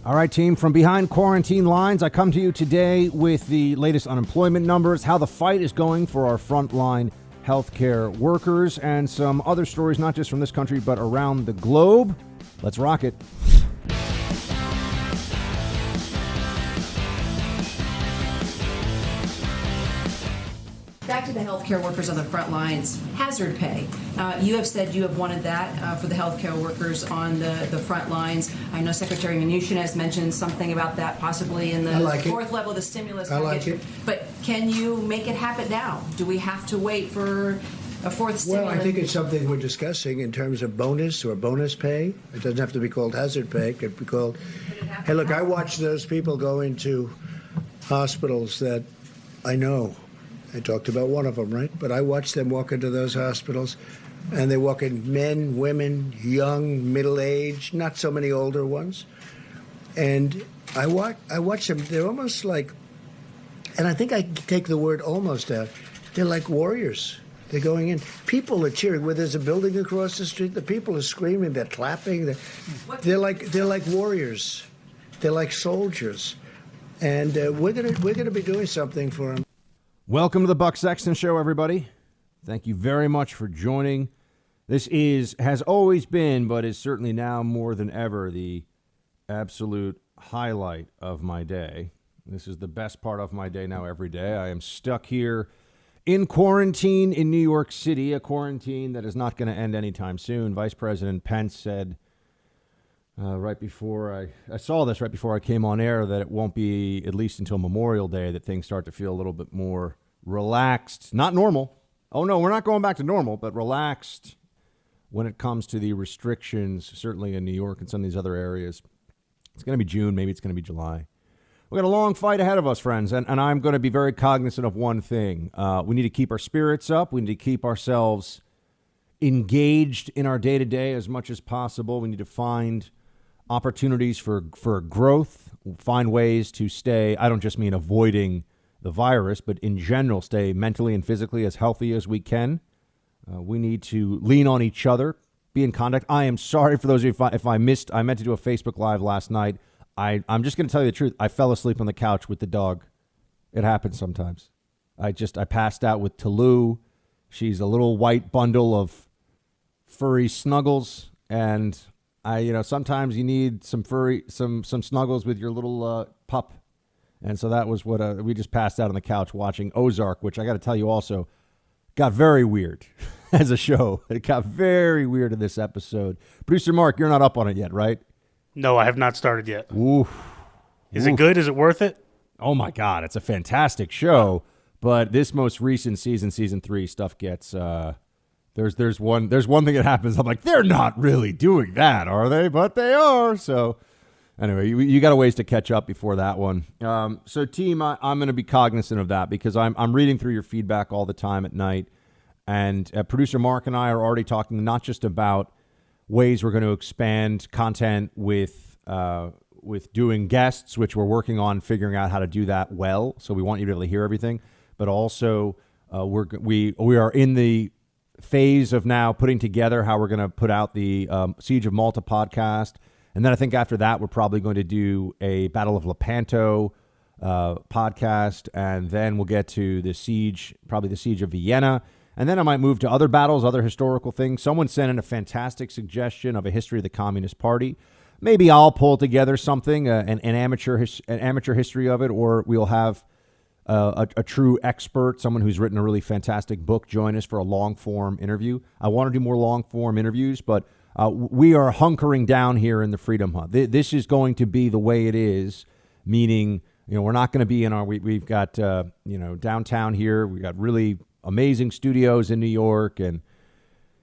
All right, team, from behind quarantine lines, I come to you today with the latest unemployment numbers, how the fight is going for our frontline healthcare workers, and some other stories, not just from this country, but around the globe. Let's rock it. Back to the healthcare workers on the front lines, hazard pay. You have said you have wanted that for the healthcare workers on the front lines. I know Secretary Mnuchin has mentioned something about that possibly in the fourth level of the stimulus package. I like it. But can you make it happen now? Do we have to wait for a fourth stimulus? Well, I think it's something we're discussing in terms of bonus or bonus pay. It doesn't have to be called hazard pay. It could be called, hey, look, I watch those people go into hospitals that I know. I talked about one of them, right? But I watch them walk into those hospitals, and they walk in men, women, young, middle-aged, not so many older ones. And I watch them. They're almost like, and I think I take the word almost out, they're like warriors. They're going in. People are cheering. Where there's a building across the street, the people are screaming, they're clapping. They're like warriors. They're like soldiers. And we're gonna be doing something for them. Welcome to the Buck Sexton Show, everybody. Thank you very much for joining. This has always been, but is certainly now more than ever, the absolute highlight of my day. This is the best part of my day now every day. I am stuck here in quarantine in New York City, a quarantine that is not going to end anytime soon. Vice President Pence said right before I saw this right before I came on air that it won't be at least until Memorial Day that things start to feel a little bit more relaxed. Not normal. Oh, no, we're not going back to normal, but relaxed when it comes to the restrictions, certainly in New York and some of these other areas. It's going to be June. Maybe it's going to be July. We've got a long fight ahead of us, friends, and I'm going to be very cognizant of one thing. We need to keep our spirits up. We need to keep ourselves engaged in our day-to-day as much as possible. We need to find opportunities for growth, find ways to stay, I don't just mean avoiding the virus, but in general, stay mentally and physically as healthy as we can. We need to lean on each other, be in contact. I am sorry for those of you if I missed. I meant to do a Facebook Live last night. I'm just going to tell you the truth. I fell asleep on the couch with the dog. It happens sometimes. I passed out with Talou. She's a little white bundle of furry snuggles, and sometimes you need some snuggles with your little pup. And so that was what we just passed out on the couch watching Ozark, which I got to tell you also got very weird as a show. It got very weird in this episode. Producer Mark, you're not up on it yet, right? No, I have not started yet. Oof. Is it good? Is it worth it? Oh my God, it's a fantastic show. But this most recent season 3 stuff gets there's one thing that happens. I'm like, they're not really doing that, are they? But they are. So anyway, you got a ways to catch up before that one. So team, I'm going to be cognizant of that because I'm reading through your feedback all the time at night. And producer Mark and I are already talking not just about ways we're going to expand content with doing guests, which we're working on figuring out how to do that well. So we want you to be able to hear everything, but also we are in the phase of now putting together how we're going to put out the Siege of Malta podcast. And then I think after that, we're probably going to do a Battle of Lepanto podcast. And then we'll get to the siege, probably the Siege of Vienna. And then I might move to other battles, other historical things. Someone sent in a fantastic suggestion of a history of the Communist Party. Maybe I'll pull together something, an amateur history of it, or we'll have a true expert, someone who's written a really fantastic book, join us for a long-form interview. I want to do more long-form interviews, but we are hunkering down here in the Freedom Hut. This is going to be the way it is, meaning we're not going to be in our. We've got downtown here. We've got really amazing studios in New York, and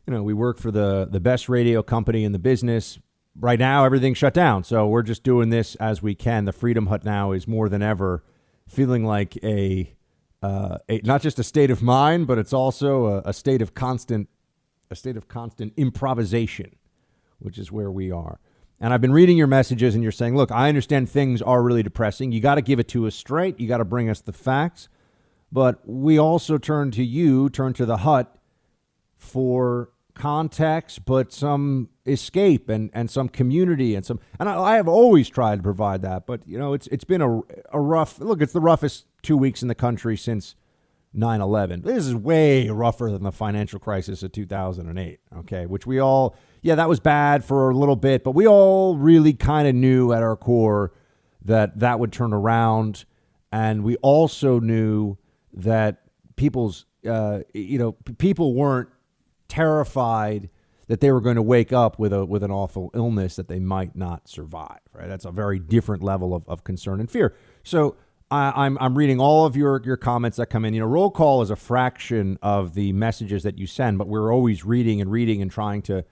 we work for the best radio company in the business. Right now, everything's shut down, so we're just doing this as we can. The Freedom Hut now is more than ever feeling like a not just a state of mind, but it's also a state of constant improvisation, which is where we are. And I've been reading your messages, and you're saying, look, I understand things are really depressing. You got to give it to us straight. You got to bring us the facts. But we also turn to the Hut for context, but some escape and some community and I have always tried to provide that. But, it's been a rough look. It's the roughest 2 weeks in the country since 9/11. This is way rougher than the financial crisis of 2008. Okay. Which we all, that was bad for a little bit, but we all really kind of knew at our core that would turn around. And we also knew that people weren't terrified that they were going to wake up with an awful illness that they might not survive. Right, that's a very different level of concern and fear. So I'm reading all of your comments that come in. Roll call is a fraction of the messages that you send, but we're always reading and trying to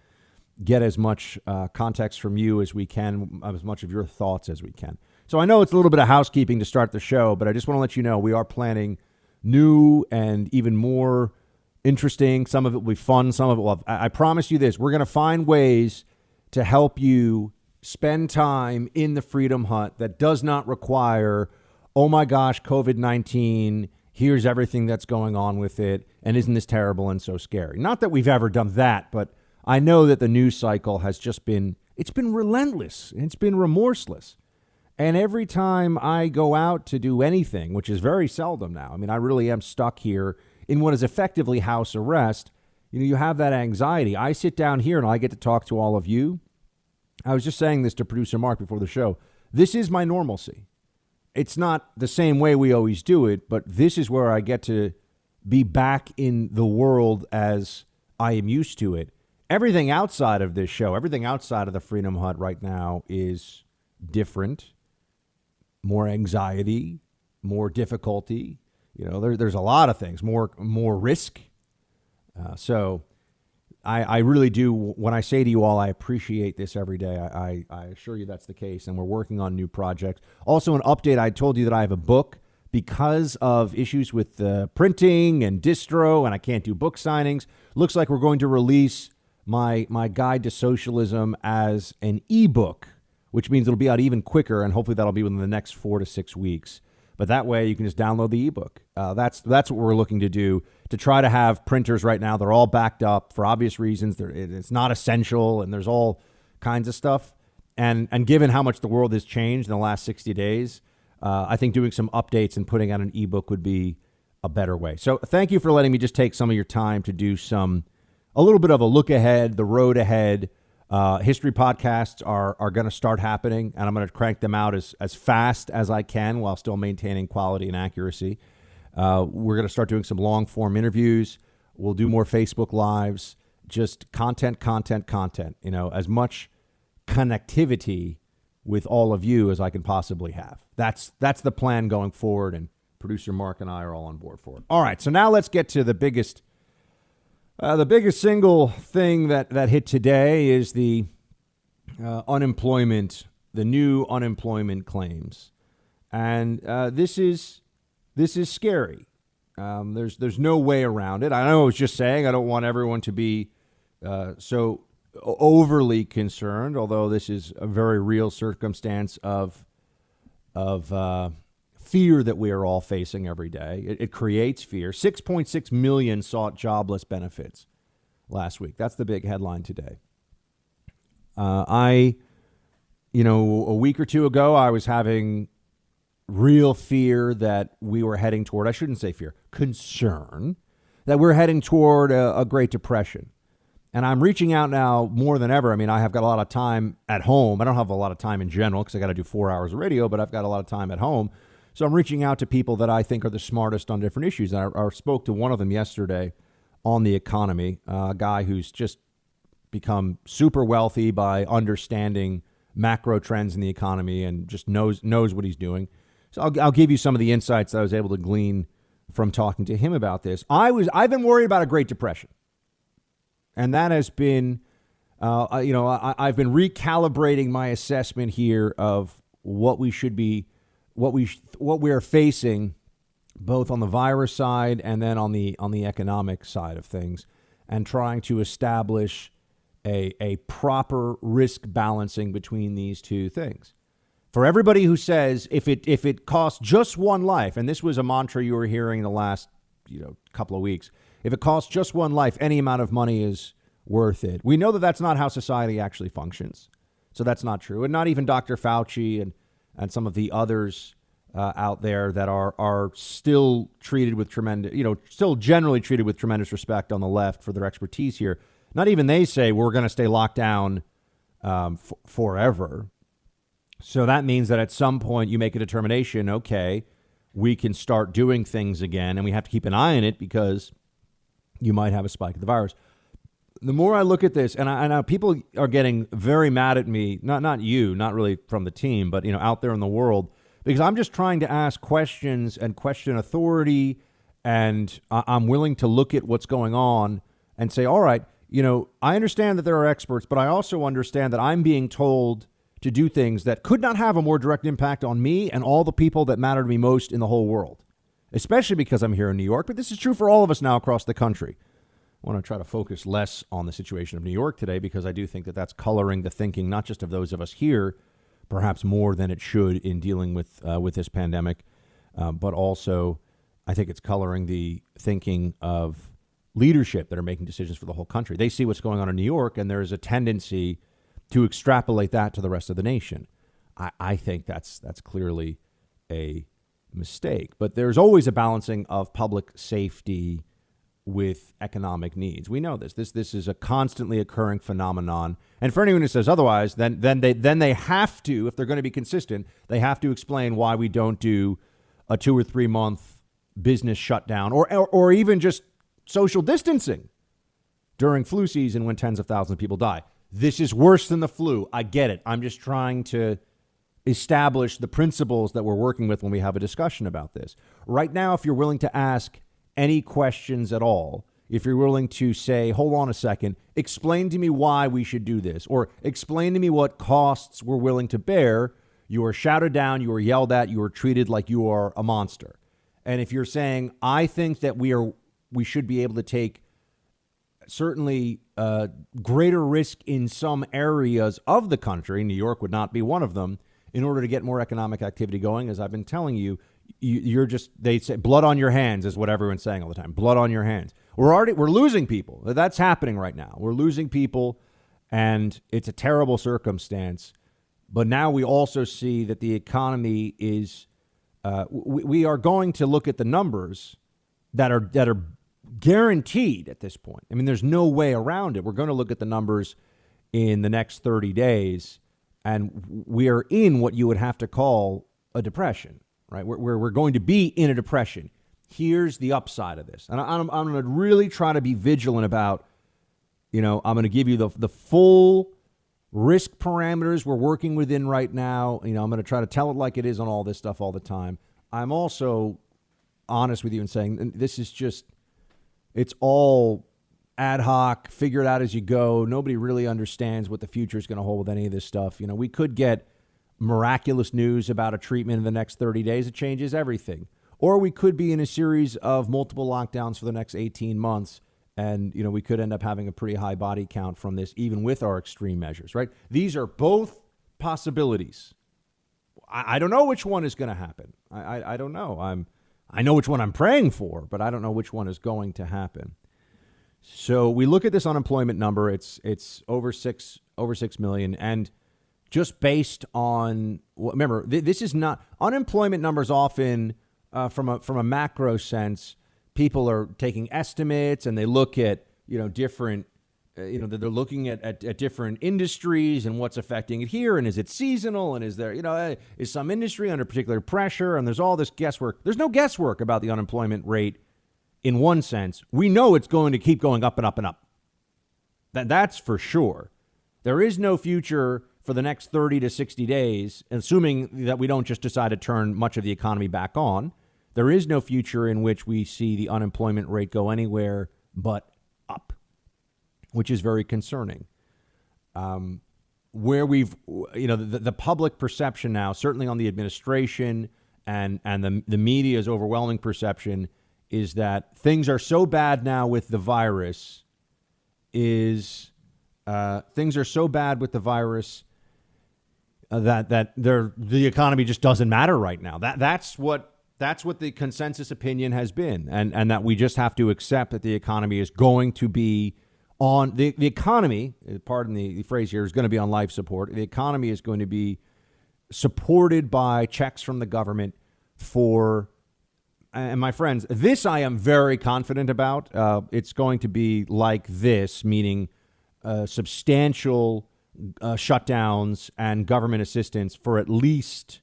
get as much context from you as we can, as much of your thoughts as we can. So I know it's a little bit of housekeeping to start the show, but I just want to let you know we are planning new and even more interesting. Some of it will be fun. Some of it will. I promise you this. We're going to find ways to help you spend time in the Freedom Hut that does not require, oh my gosh, COVID-19, here's everything that's going on with it, and isn't this terrible and so scary? Not that we've ever done that, but I know that the news cycle has just been relentless. It's been remorseless. And every time I go out to do anything, which is very seldom now, I mean, I really am stuck here in what is effectively house arrest. You have that anxiety. I sit down here and I get to talk to all of you. I was just saying this to producer Mark before the show. This is my normalcy. It's not the same way we always do it, but this is where I get to be back in the world as I am used to it. Everything outside of this show, everything outside of the Freedom Hut right now is different. More anxiety, more difficulty. There's a lot of things, more risk. So I really do. When I say to you all, I appreciate this every day. I assure you that's the case. And we're working on new projects. Also, an update. I told you that I have a book because of issues with printing and distro, and I can't do book signings. Looks like we're going to release my guide to socialism as an ebook, which means it'll be out even quicker, and hopefully that'll be within the next 4 to 6 weeks. But that way you can just download the ebook. That's what we're looking to do, to try to have printers right now. They're all backed up for obvious reasons. It's not essential, and there's all kinds of stuff. And given how much the world has changed in the last 60 days, I think doing some updates and putting out an ebook would be a better way. So thank you for letting me just take some of your time to do a little bit of a look ahead, the road ahead. History podcasts are going to start happening, and I'm going to crank them out as fast as I can while still maintaining quality and accuracy. We're going to start doing some long form interviews. We'll do more Facebook Lives, just content, as much connectivity with all of you as I can possibly have. That's the plan going forward, and producer Mark and I are all on board for it. All right, so now let's get to the biggest single thing that hit today is the unemployment, the new unemployment claims, and this is scary. There's no way around it. I know I was just saying I don't want everyone to be so overly concerned, although this is a very real circumstance of fear that we are all facing every day. It creates fear. 6.6 million sought jobless benefits last week. That's the big headline today. A week or two ago, I was having real fear that we were heading toward, I shouldn't say fear, concern, that we're heading toward a Great Depression. And I'm reaching out now more than ever. I mean, I have got a lot of time at home. I don't have a lot of time in general because I got to do 4 hours of radio, but I've got a lot of time at home. So I'm reaching out to people that I think are the smartest on different issues. And I spoke to one of them yesterday on the economy, a guy who's just become super wealthy by understanding macro trends in the economy and just knows what he's doing. So I'll give you some of the insights that I was able to glean from talking to him about this. I've been worried about a Great Depression. And that has been, I've been recalibrating my assessment here of what we should be, what we are facing, both on the virus side and then on the economic side of things, and trying to establish a proper risk balancing between these two things. For everybody who says if it costs just one life, and this was a mantra you were hearing in the last couple of weeks, if it costs just one life, any amount of money is worth it. We know that that's not how society actually functions. So that's not true. And not even Dr. Fauci and some of the others out there that are still treated with tremendous, still generally treated with tremendous respect on the left for their expertise here. Not even they say we're going to stay locked down forever. So that means that at some point you make a determination, okay, we can start doing things again, and we have to keep an eye on it because you might have a spike of the virus. The more I look at this, and I know people are getting very mad at me, not you, not really from the team, but out there in the world, because I'm just trying to ask questions and question authority, and I'm willing to look at what's going on and say, all right, I understand that there are experts, but I also understand that I'm being told to do things that could not have a more direct impact on me and all the people that matter to me most in the whole world, especially because I'm here in New York. But this is true for all of us now across the country. I want to try to focus less on the situation of New York today because I do think that that's coloring the thinking, not just of those of us here, perhaps more than it should in dealing with this pandemic, but also I think it's coloring the thinking of leadership that are making decisions for the whole country. They see what's going on in New York, and there's a tendency to extrapolate that to the rest of the nation. I think that's clearly a mistake. But there's always a balancing of public safety with economic needs. We know this. This is a constantly occurring phenomenon. And for anyone who says otherwise, then they have to, if they're going to be consistent, they have to explain why we don't do a 2 or 3 month business shutdown or even just social distancing during flu season when tens of thousands of people die. This is worse than the flu. I get it. I'm just trying to establish the principles that we're working with when we have a discussion about this. Right now, if you're willing to ask any questions at all, if you're willing to say, hold on a second, explain to me why we should do this, or explain to me what costs we're willing to bear, you are shouted down, you are yelled at, you are treated like you are a monster. And if you're saying, I think that we should be able to take certainly greater risk in some areas of the country, New York would not be one of them, in order to get more economic activity going, as I've been telling you, they say blood on your hands is what everyone's saying all the time. Blood on your hands. We're losing people. That's happening right now. We're losing people, and it's a terrible circumstance. But now we also see that the economy is, we are going to look at the numbers that are guaranteed at this point. I mean, there's no way around it. We're going to look at the numbers in the next 30 days, and we are in what you would have to call a depression, right? We're going to be in a depression. Here's the upside of this. And I'm going to really try to be vigilant about, I'm going to give you the full risk parameters we're working within right now. I'm going to try to tell it like it is on all this stuff all the time. I'm also honest with you in saying this is just, it's all ad hoc, figure it out as you go. Nobody really understands what the future is going to hold with any of this stuff. We could get miraculous news about a treatment in the next 30 days. It changes everything. Or we could be in a series of multiple lockdowns for the next 18 months. And, we could end up having a pretty high body count from this, even with our extreme measures, right? These are both possibilities. I don't know which one is going to happen. I don't know. I know which one I'm praying for, but I don't know which one is going to happen. So we look at this unemployment number. It's over 6 million. And just based on, remember, this is not, unemployment numbers often, from a macro sense, people are taking estimates and they look at, different, they're looking at different industries and what's affecting it here. And is it seasonal? And is there, is some industry under particular pressure? And there's all this guesswork. There's no guesswork about the unemployment rate in one sense. We know it's going to keep going up and up and up. That's for sure. There is no future for the next 30 to 60 days, assuming that we don't just decide to turn much of the economy back on. There is no future in which we see the unemployment rate go anywhere but up, which is very concerning. Where we've, the public perception now, certainly on the administration and the media's overwhelming perception, is that things are so bad now with the virus, that the economy just doesn't matter right now. That's what the consensus opinion has been, and that we just have to accept that the economy is going to be on the economy, pardon the phrase here, is going to be on life support. The economy is going to be supported by checks from the government for, and my friends, this I am very confident about. It's going to be like this, meaning substantial shutdowns and government assistance for at least,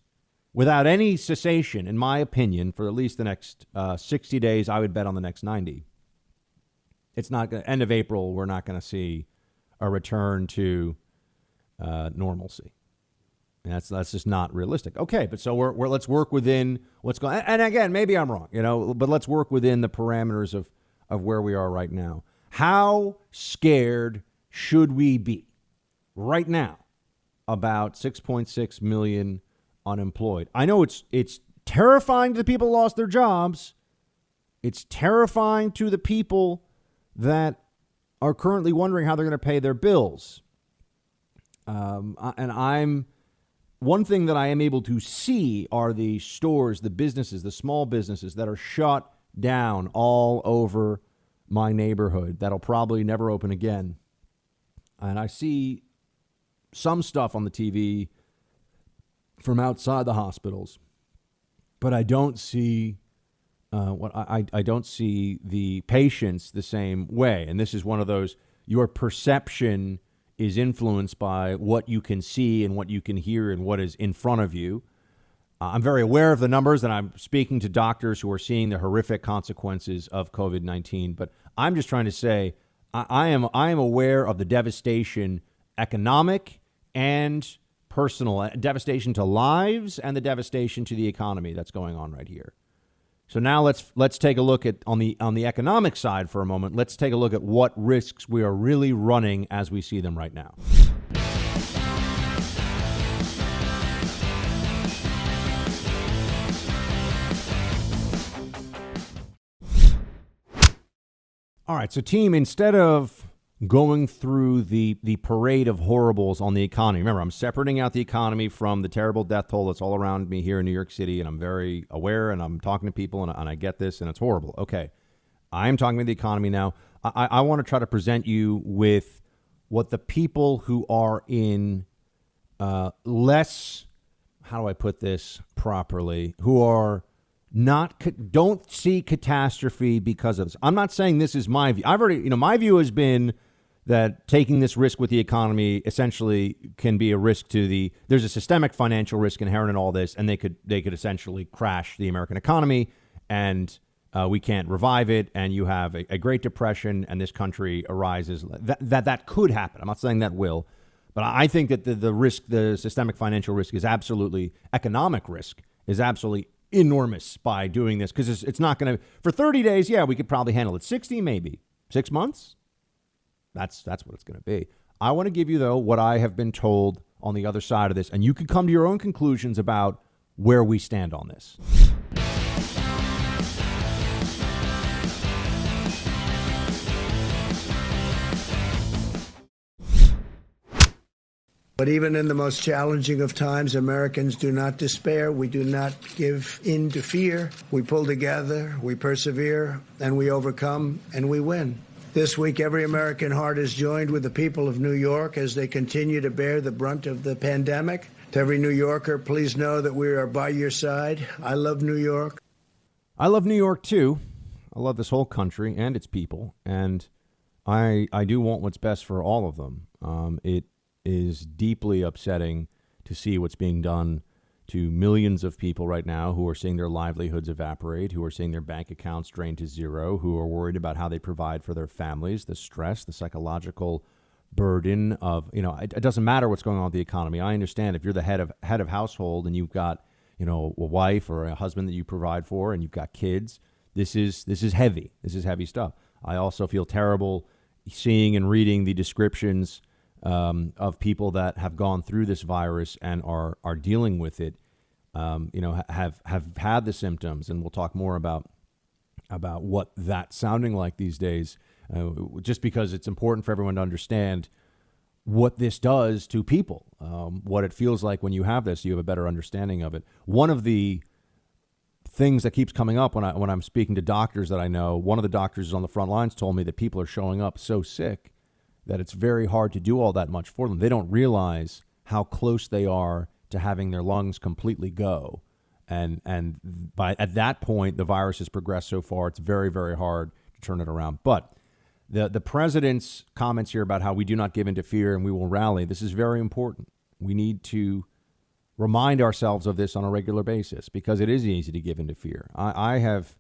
without any cessation, in my opinion, for at least the next 60 days. I would bet on the next 90. It's not going to, end of April, we're not going to see a return to normalcy. And that's just not realistic. Okay, but so we're let's work within what's going. And again, maybe I'm wrong, but let's work within the parameters of where we are right now. How scared should we be right now about 6.6 million unemployed? I know it's terrifying to the people who lost their jobs. It's terrifying to the people that are currently wondering how they're going to pay their bills. One thing that I am able to see are the stores, the businesses, the small businesses that are shut down all over my neighborhood that'll probably never open again. And I see some stuff on the TV from outside the hospitals, but I don't see I don't see the patients the same way. And this is one of those, your perception is influenced by what you can see and what you can hear and what is in front of you. I'm very aware of the numbers, and I'm speaking to doctors who are seeing the horrific consequences of COVID-19. But I'm just trying to say I am aware of the devastation, economic and personal, devastation to lives and the devastation to the economy that's going on right here. So now let's take a look at on the economic side for a moment. Let's take a look at what risks we are really running as we see them right now. All right, so team, instead of going through the parade of horribles on the economy, remember, I'm separating out the economy from the terrible death toll that's all around me here in New York City, and I'm very aware, and I'm talking to people, and I get this, and it's horrible. Okay, I'm talking about the economy now. I want to try to present you with what the people who are in less, how do I put this properly, who are don't see catastrophe because of this. I'm not saying this is my view. I've already, my view has been that taking this risk with the economy essentially can be a risk to there's a systemic financial risk inherent in all this, and they could essentially crash the American economy, and we can't revive it, and you have a Great Depression, and this country arises. That could happen. I'm not saying that will, but I think that the risk, the systemic financial risk is absolutely, economic risk is absolutely enormous by doing this, because it's not going to, for 30 days, yeah, we could probably handle it. 60, maybe. 6 months? That's what it's going to be. I want to give you, though, what I have been told on the other side of this, and you can come to your own conclusions about where we stand on this. But even in the most challenging of times, Americans do not despair. We do not give in to fear. We pull together, we persevere, and we overcome, and we win. This week, every American heart is joined with the people of New York as they continue to bear the brunt of the pandemic. To every New Yorker, please know that we are by your side. I love New York. I love New York, too. I love this whole country and its people, and I do want what's best for all of them. It is deeply upsetting to see what's being done to millions of people right now who are seeing their livelihoods evaporate, who are seeing their bank accounts drained to zero, who are worried about how they provide for their families, the stress, the psychological burden of, it doesn't matter what's going on with the economy. I understand if you're the head of household and you've got, a wife or a husband that you provide for and you've got kids, this is heavy. This is heavy stuff. I also feel terrible seeing and reading the descriptions of people that have gone through this virus and are dealing with it, have had the symptoms, and we'll talk more about what that's sounding like these days, just because it's important for everyone to understand what this does to people, what it feels like when you have this. You have a better understanding of it. One of the things that keeps coming up when I'm speaking to doctors that I know, one of the doctors on the front lines told me that people are showing up so sick that it's very hard to do all that much for them. They don't realize how close they are to having their lungs completely go. And at that point, the virus has progressed so far, it's very, very hard to turn it around. But the president's comments here about how we do not give in to fear and we will rally, this is very important. We need to remind ourselves of this on a regular basis because it is easy to give in to fear. I have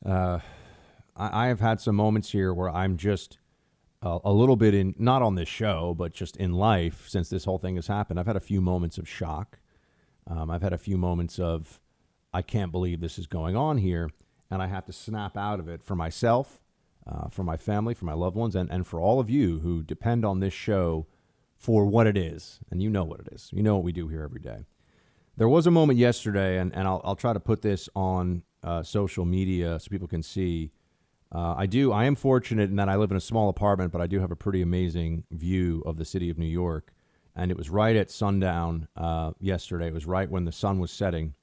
had some moments here where I'm just a little bit in, not on this show, but just in life since this whole thing has happened. I've had a few moments of shock. I've had a few moments of, I can't believe this is going on here. And I have to snap out of it for myself, for my family, for my loved ones, and for all of you who depend on this show for what it is. And you know what it is. You know what we do here every day. There was a moment yesterday, and I'll try to put this on social media so people can see. I am fortunate in that I live in a small apartment, but I do have a pretty amazing view of the city of New York. And it was right at sundown yesterday. It was right when the sun was setting.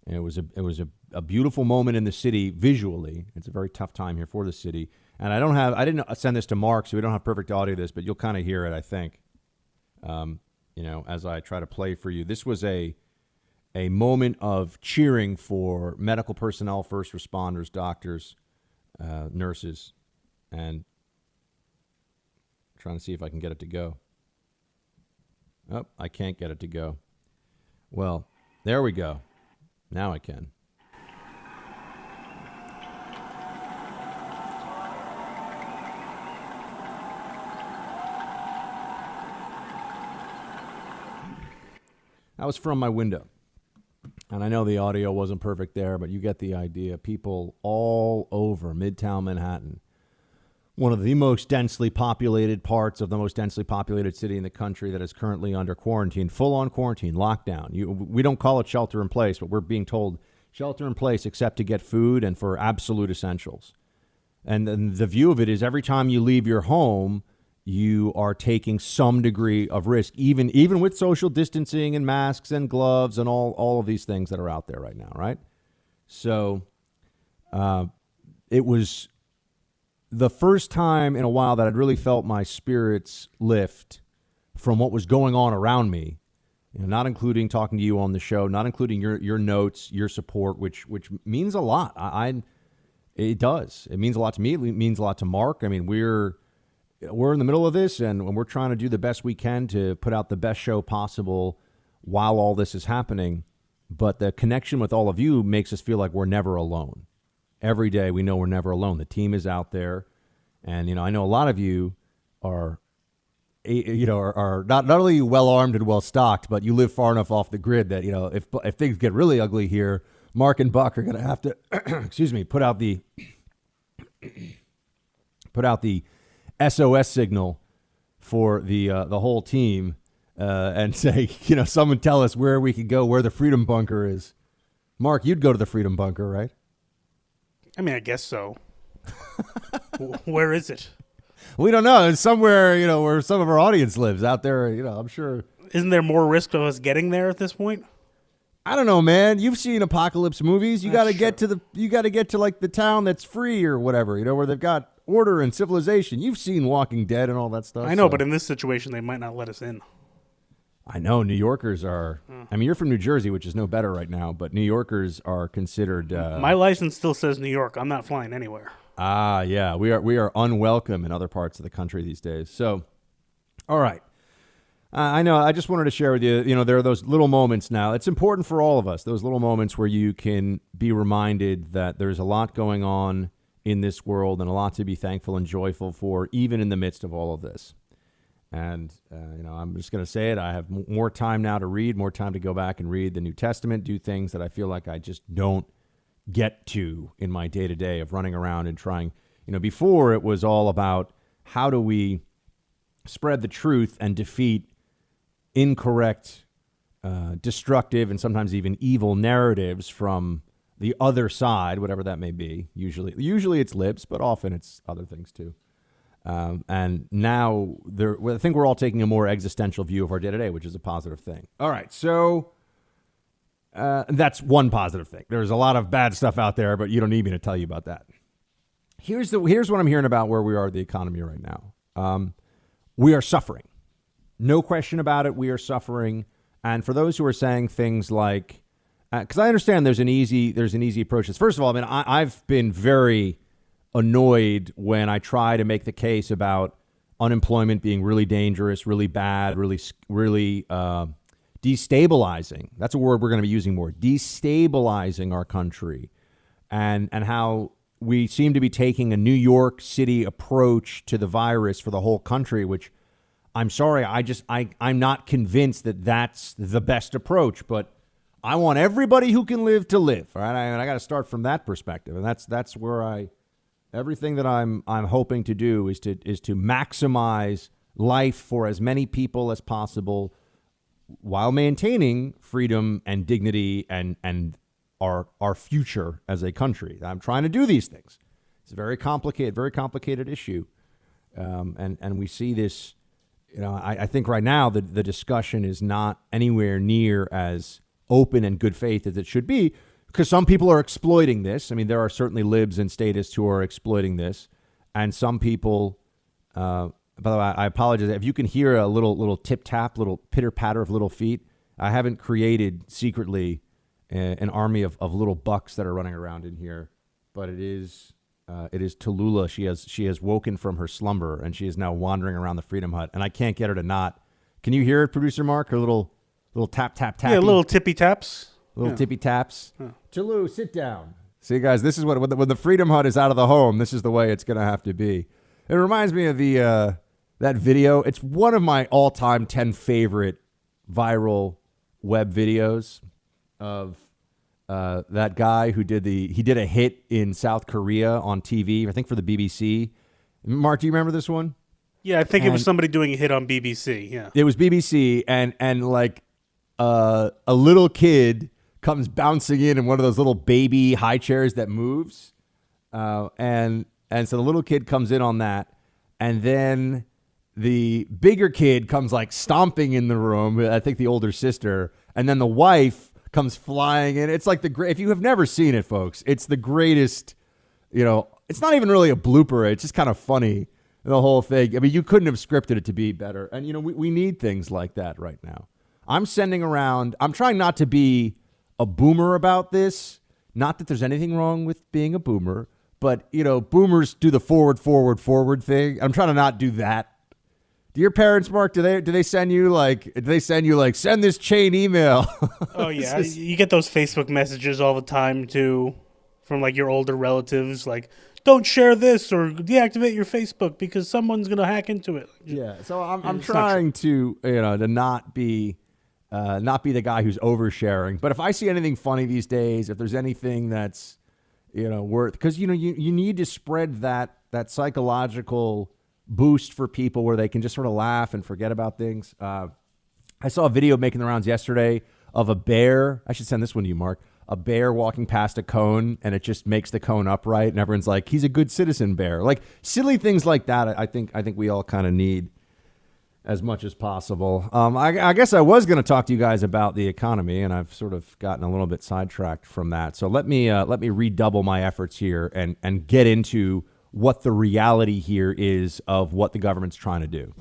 And it was a beautiful moment in the city visually. It's a very tough time here for the city. And I didn't send this to Mark, so we don't have perfect audio of this, but you'll kind of hear it, I think. As I try to play for you. This was a moment of cheering for medical personnel, first responders, doctors, nurses, and trying to see if I can get it to go. Oh, I can't get it to go. Well, there we go. Now I can. That was from my window. And I know the audio wasn't perfect there, but you get the idea. People all over Midtown Manhattan, one of the most densely populated parts of the most densely populated city in the country that is currently under quarantine, full-on quarantine, lockdown. We don't call it shelter in place, but we're being told shelter in place except to get food and for absolute essentials. And the view of it is every time you leave your home, you are taking some degree of risk, even with social distancing and masks and gloves and all of these things that are out there right now, right? So it was the first time in a while that I'd really felt my spirits lift from what was going on around me, not including talking to you on the show, not including your notes, your support, which means a lot. It does. It means a lot to me. It means a lot to Mark. I mean, we're in the middle of this, and we're trying to do the best we can to put out the best show possible while all this is happening. But the connection with all of you makes us feel like we're never alone. Every day we know we're never alone. The team is out there. And, I know a lot of you are not only well-armed and well-stocked, but you live far enough off the grid that, if things get really ugly here, Mark and Buck are going to have to, put out the SOS signal for the whole team and say, someone tell us where we could go, where the Freedom Bunker is. Mark, you'd go to the Freedom Bunker, right? I mean, I guess so. Where is it? We don't know. It's somewhere, where some of our audience lives out there. I'm sure. Isn't there more risk of us getting there at this point? I don't know, man. You've seen apocalypse movies. You got to get to like the town that's free or whatever, where they've got order and civilization. You've seen Walking Dead and all that stuff. I know, but in this situation, they might not let us in. I know. New Yorkers are. I mean, you're from New Jersey, which is no better right now, but New Yorkers are considered. My license still says New York. I'm not flying anywhere. Yeah. We are unwelcome in other parts of the country these days. So, all right. I know. I just wanted to share with you, there are those little moments now. It's important for all of us, those little moments where you can be reminded that there's a lot going on in this world and a lot to be thankful and joyful for, even in the midst of all of this. And, I'm just going to say it. I have more time now to read, more time to go back and read the New Testament, do things that I feel like I just don't get to in my day-to-day of running around and trying. Before it was all about how do we spread the truth and defeat incorrect, destructive, and sometimes even evil narratives from the other side, whatever that may be. Usually it's libs, but often it's other things too. And now I think we're all taking a more existential view of our day-to-day, which is a positive thing. All right, so that's one positive thing. There's a lot of bad stuff out there, but you don't need me to tell you about that. Here's what I'm hearing about where we are with the economy right now. we are suffering. No question about it. We are suffering. And for those who are saying things like, because I understand there's an easy approach. First of all, I mean, I've been very annoyed when I try to make the case about unemployment being really dangerous, really bad, really destabilizing. That's a word we're going to be using more. Destabilizing our country, and how we seem to be taking a New York City approach to the virus for the whole country, which I'm sorry, I'm not convinced that that's the best approach, but I want everybody who can live to live. All right, I got to start from that perspective, and that's where everything that I'm hoping to do is to maximize life for as many people as possible, while maintaining freedom and dignity and our future as a country. I'm trying to do these things. It's a very complicated issue, and we see this. You know, I think right now the discussion is not anywhere near as open and good faith as it should be, because some people are exploiting this. I mean, there are certainly libs and statists who are exploiting this, and some people. By the way, I apologize if you can hear a little tip tap, little pitter patter of little feet. I haven't created secretly an army of little bucks that are running around in here, but it is Tallulah. She has woken from her slumber, and she is now wandering around the Freedom Hut, and I can't get her to not. Can you hear it, Producer Mark? Her little tap tap tap. Yeah, little tippy taps. Tippy taps. Huh. Tallulah, sit down. See, guys, this is when the Freedom Hut is out of the home. This is the way it's going to have to be. It reminds me of that video. It's one of my all-time 10 favorite viral web videos of that guy who did a hit in South Korea on TV, I think for the BBC. Mark, do you remember this one? Yeah, I think it was somebody doing a hit on BBC. Yeah, it was BBC, and like a little kid comes bouncing in one of those little baby high chairs that moves, and so the little kid comes in on that, and then the bigger kid comes like stomping in the room. I think the older sister, and then the wife comes flying in. It's like if you have never seen it, folks, it's the greatest. You know, it's not even really a blooper. It's just kind of funny, the whole thing. I mean, you couldn't have scripted it to be better. And, you know, we need things like that right now. I'm trying not to be a boomer about this. Not that there's anything wrong with being a boomer, but, you know, boomers do the forward thing. I'm trying to not do that. Do your parents, Mark, do they send you like, send this chain email? Oh, yeah. You get those Facebook messages all the time, too, from like your older relatives, like, don't share this or deactivate your Facebook because someone's going to hack into it. Yeah. So I'm trying to, you know, to not be the guy who's oversharing. But if I see anything funny these days, if there's anything that's, you know, worth, because, you know, you need to spread that psychological boost for people where they can just sort of laugh and forget about things. I saw a video making the rounds yesterday of a bear. I should send this one to you, Mark. A bear walking past a cone, and it just makes the cone upright, and everyone's like, he's a good citizen bear. Like silly things like that. I think we all kind of need as much as possible. I guess I was going to talk to you guys about the economy, and I've sort of gotten a little bit sidetracked from that. So let me redouble my efforts here and get into what the reality here is of what the government's trying to do.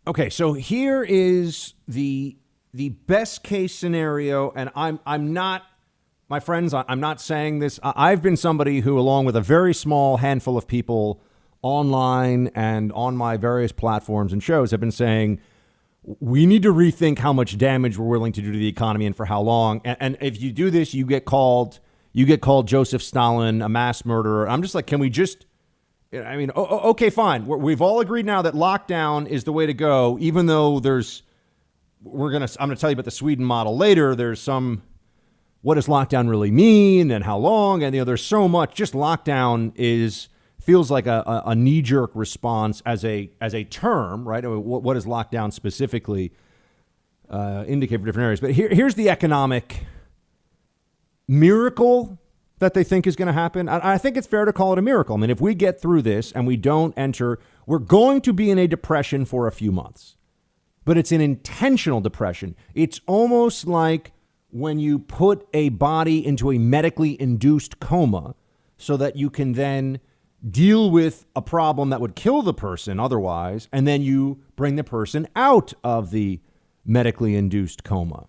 Okay, so here is the best case scenario, and I'm not, my friends, I'm not saying this. I've been somebody who, along with a very small handful of people online and on my various platforms and shows, have been saying, we need to rethink how much damage we're willing to do to the economy and for how long. And if you do this, you get called Joseph Stalin, a mass murderer. I'm just like, can we just, I mean, okay, fine. We've all agreed now that lockdown is the way to go, even though I'm going to tell you about the Sweden model later. There's some, what does lockdown really mean and how long? And, you know, there's so much. Just lockdown feels like a knee-jerk response as a term, right? I mean, what does lockdown specifically indicate for different areas? But here's the economic miracle that they think is going to happen. I think it's fair to call it a miracle. I mean, if we get through this and we don't we're going to be in a depression for a few months, but it's an intentional depression. It's almost like when you put a body into a medically induced coma so that you can then deal with a problem that would kill the person otherwise, and then you bring the person out of the medically induced coma.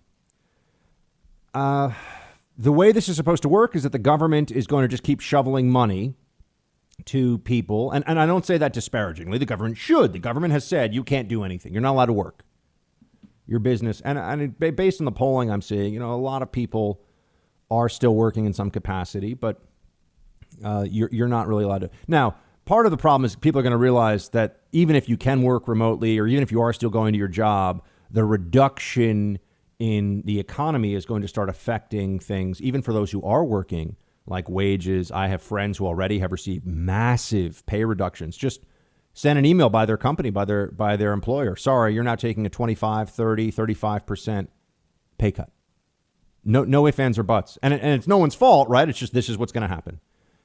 The way this is supposed to work is that the government is going to just keep shoveling money to people. And I don't say that disparagingly. The government should. The government has said you can't do anything. You're not allowed to work. Your business. And based on the polling I'm seeing, a lot of people are still working in some capacity, but you're not really allowed to. Now, part of the problem is people are going to realize that even if you can work remotely, or even if you are still going to your job, the reduction in the economy is going to start affecting things, even for those who are working, like wages. I have friends who already have received massive pay reductions. Just send an email by their company, by their employer. Sorry, you're now taking a 25, 30, 35% pay cut. No ifs, ands, or buts. And it's no one's fault, right? It's just this is what's going to happen.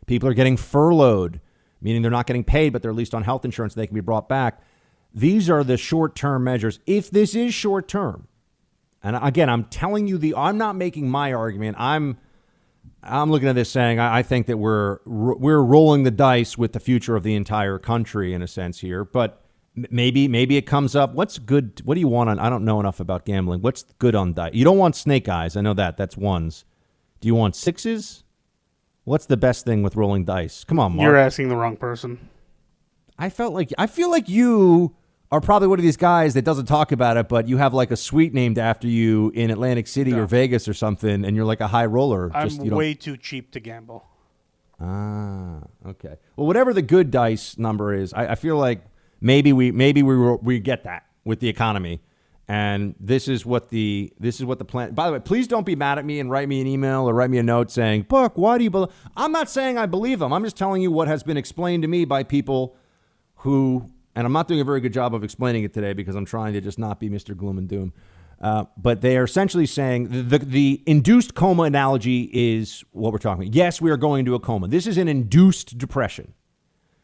People are getting furloughed, meaning they're not getting paid, but they're at least on health insurance. They can be brought back. These are the short-term measures. If this is short-term, and again, I'm telling you, I'm not making my argument. I'm looking at this saying I think that we're rolling the dice with the future of the entire country in a sense here. But maybe it comes up. What's good? What do you want on? I don't know enough about gambling. What's good on dice? You don't want snake eyes. I know that. That's ones. Do you want sixes? What's the best thing with rolling dice? Come on, Mark. You're asking the wrong person. I feel like you are probably one of these guys that doesn't talk about it, but you have like a suite named after you in Atlantic City or Vegas or something, and you're like a high roller. I'm way too cheap to gamble. Ah, okay. Well, whatever the good dice number is, I feel like maybe we get that with the economy, and this is what the plan. By the way, please don't be mad at me and write me an email or write me a note saying, "Buck, why do you believe?" I'm not saying I believe them. I'm just telling you what has been explained to me by people who. And I'm not doing a very good job of explaining it today because I'm trying to just not be Mr. Gloom and Doom. But they are essentially saying the induced coma analogy is what we're talking about. Yes, we are going to a coma. This is an induced depression.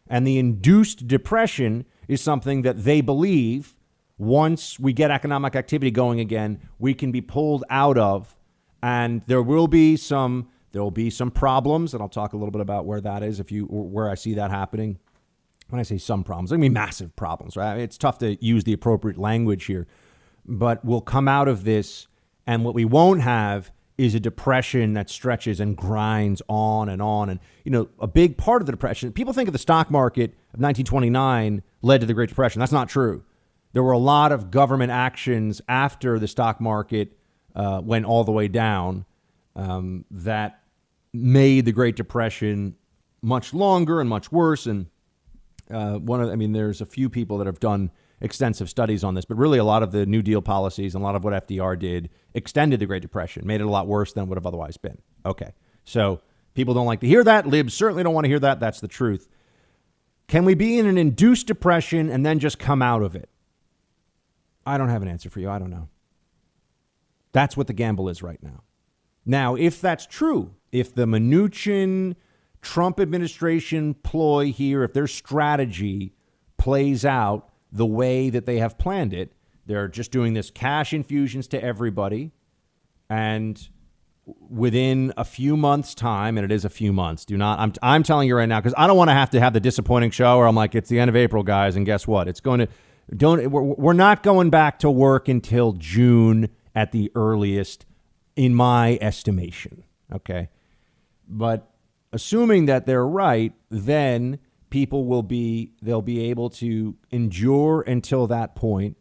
And the induced depression is something that they believe once we get economic activity going again, we can be pulled out of. And there will be some problems. And I'll talk a little bit about where that is, where I see that happening. When I say some problems, I mean massive problems, right? It's tough to use the appropriate language here, but we'll come out of this, and what we won't have is a depression that stretches and grinds on and on. And, a big part of the depression, people think of the stock market of 1929 led to the Great Depression. That's not true. There were a lot of government actions after the stock market went all the way down that made the Great Depression much longer and much worse. And there's a few people that have done extensive studies on this, but really a lot of the New Deal policies and a lot of what FDR did extended the Great Depression, made it a lot worse than it would have otherwise been. Okay, so people don't like to hear that. Libs certainly don't want to hear that. That's the truth. Can we be in an induced depression and then just come out of it? I don't have an answer for you. I don't know. That's what the gamble is right now. Now, if that's true, if the Mnuchin Trump administration ploy here, if their strategy plays out the way that they have planned it, they're just doing this cash infusions to everybody. And within a few months' time, and it is a few months, I'm telling you right now, because I don't want to have the disappointing show where I'm like, it's the end of April, guys. And guess what? We're not going back to work until June at the earliest, in my estimation. Okay. But assuming that they're right, then people they'll be able to endure until that point.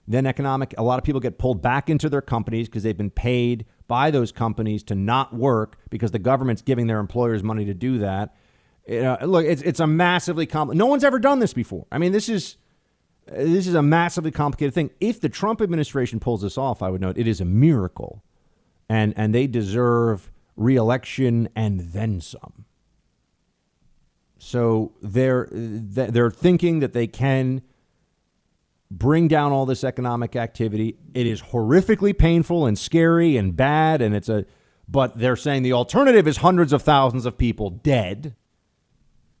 Then a lot of people get pulled back into their companies because they've been paid by those companies to not work because the government's giving their employers money to do that. Look, it's a massively complicated. No one's ever done this before. I mean, this is a massively complicated thing. If the Trump administration pulls this off, I would note it is a miracle, and they deserve re-election and then some. So they're thinking that they can bring down all this economic activity. It is horrifically painful and scary and bad, but they're saying the alternative is hundreds of thousands of people dead.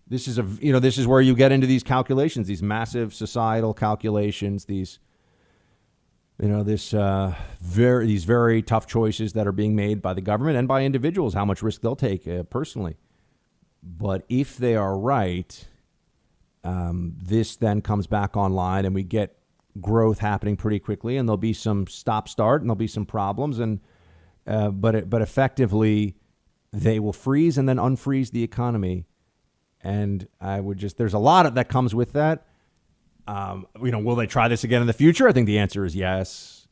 This is where you get into these calculations, these massive societal calculations, these these very tough choices that are being made by the government and by individuals, how much risk they'll take personally. But if they are right, this then comes back online and we get growth happening pretty quickly, and there'll be some stop-start and there'll be some problems, and but effectively they will freeze and then unfreeze the economy. And there's a lot that comes with that. Will they try this again in the future? I think the answer is yes.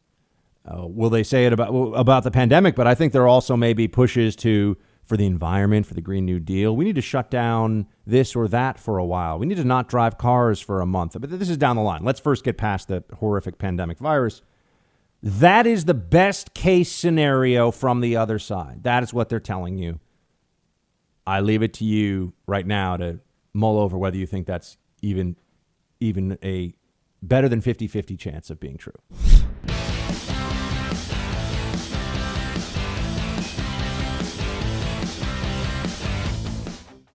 Will they say it about the pandemic? But I think there also may be pushes for the environment, for the Green New Deal. We need to shut down this or that for a while. We need to not drive cars for a month. But this is down the line. Let's first get past the horrific pandemic virus. That is the best case scenario from the other side. That is what they're telling you. I leave it to you right now to mull over whether you think that's even a better than 50-50 chance of being true.